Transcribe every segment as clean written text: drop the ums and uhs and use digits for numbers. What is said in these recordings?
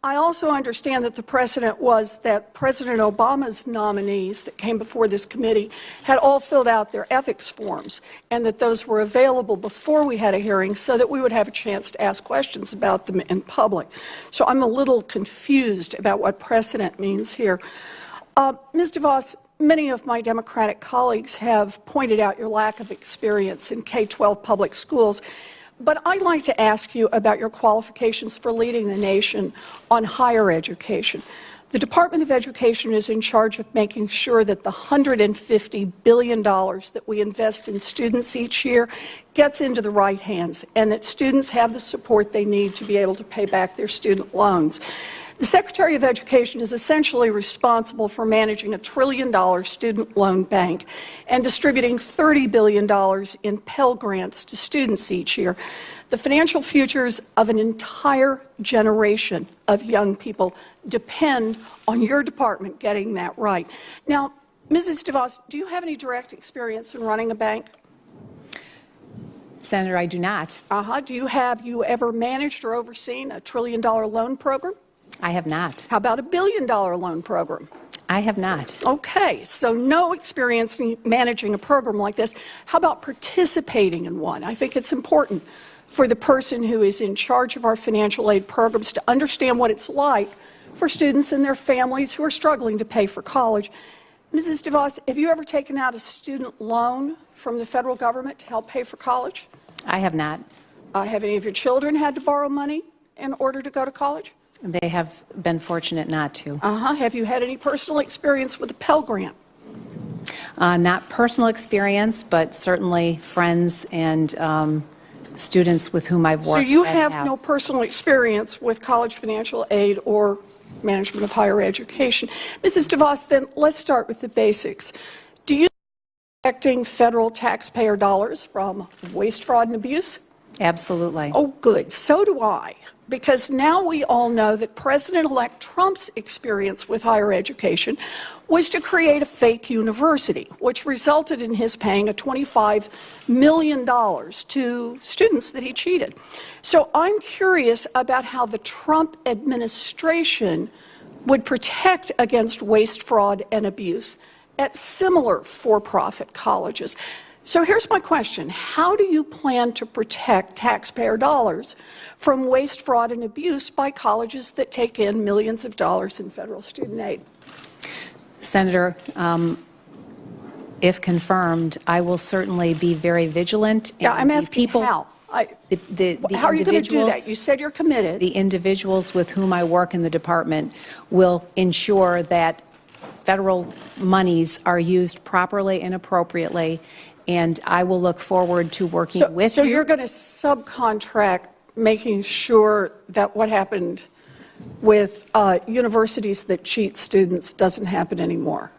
I also understand that the precedent was that President Obama's nominees that came before this committee had all filled out their ethics forms, and that those were available before we had a hearing so that we would have a chance to ask questions about them in public. So I'm a little confused about what precedent means here. Ms. DeVos, many of my Democratic colleagues have pointed out your lack of experience in K-12 public schools. But I'd like to ask you about your qualifications for leading the nation on higher education. The Department of Education is in charge of making sure that the $150 billion that we invest in students each year gets into the right hands, and that students have the support they need to be able to pay back their student loans. The Secretary of Education is essentially responsible for managing a $1 trillion student loan bank and distributing $30 billion in Pell Grants to students each year. The financial futures of an entire generation of young people depend on your department getting that right. Now, Mrs. DeVos, do you have any direct experience in running a bank? Senator, I do not. Have you ever managed or overseen a $1 trillion loan program? I have not. How about a $1 billion loan program? I have not. Okay, so no experience in managing a program like this. How about participating in one? I think it's important for the person who is in charge of our financial aid programs to understand what it's like for students and their families who are struggling to pay for college. Mrs. DeVos, have you ever taken out a student loan from the federal government to help pay for college? I have not. Have any of your children had to borrow money in order to go to college? They have been fortunate not to. Have you had any personal experience with a Pell Grant? Not personal experience, but certainly friends and students with whom I've worked. So you have no personal experience with college financial aid or management of higher education. Mrs. DeVos, then let's start with the basics. Do you protecting federal taxpayer dollars from waste, fraud, and abuse? Absolutely. Oh, good. So do I. Because now we all know that President-elect Trump's experience with higher education was to create a fake university, which resulted in his paying a $25 million to students that he cheated. So I'm curious about how the Trump administration would protect against waste, fraud, and abuse at similar for-profit colleges. So here's my question. How do you plan to protect taxpayer dollars from waste, fraud, and abuse by colleges that take in millions of dollars in federal student aid? Senator, if confirmed, I will certainly be very vigilant. Yeah, I'm asking how. How are you going to do that? You said you're committed. The individuals with whom I work in the department will ensure that federal monies are used properly and appropriately, and I will look forward to working with you. So you're going to subcontract making sure that what happened with universities that cheat students doesn't happen anymore?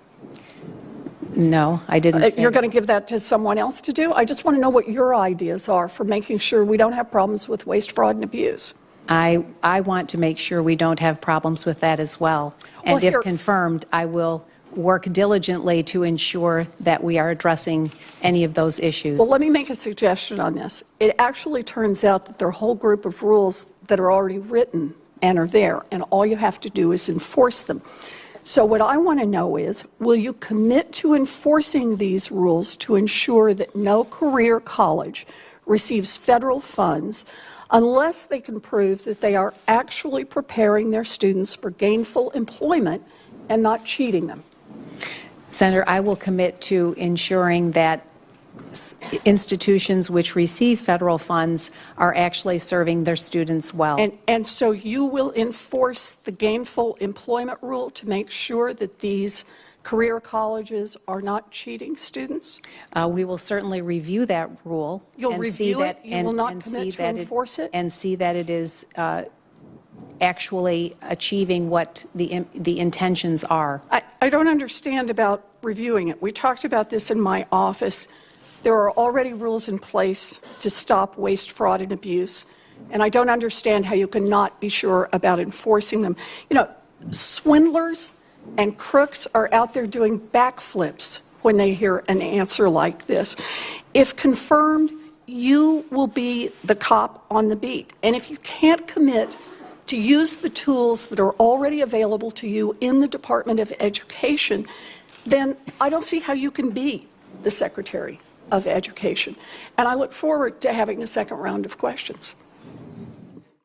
No, I didn't say You're going to give that to someone else to do? I just want to know what your ideas are for making sure we don't have problems with waste, fraud, and abuse. I want to make sure we don't have problems with that as well. And if confirmed, I will work diligently to ensure that we are addressing any of those issues. Well, let me make a suggestion on this. It actually turns out that there are a whole group of rules that are already written and are there, and all you have to do is enforce them. So what I want to know is, will you commit to enforcing these rules to ensure that no career college receives federal funds unless they can prove that they are actually preparing their students for gainful employment and not cheating them? Senator, I will commit to ensuring that institutions which receive federal funds are actually serving their students well. And so you will enforce the gainful employment rule to make sure that these career colleges are not cheating students? We will certainly review that rule. You'll review it? You will not commit to enforce it? And see that it is actually achieving what the intentions are. I don't understand about reviewing it. We talked about this in my office. There are already rules in place to stop waste, fraud, and abuse, and I don't understand how you can not be sure about enforcing them. You know, swindlers and crooks are out there doing backflips when they hear an answer like this. If confirmed, you will be the cop on the beat, and if you can't commit to use the tools that are already available to you in the Department of Education, then I don't see how you can be the Secretary of Education. And I look forward to having a second round of questions.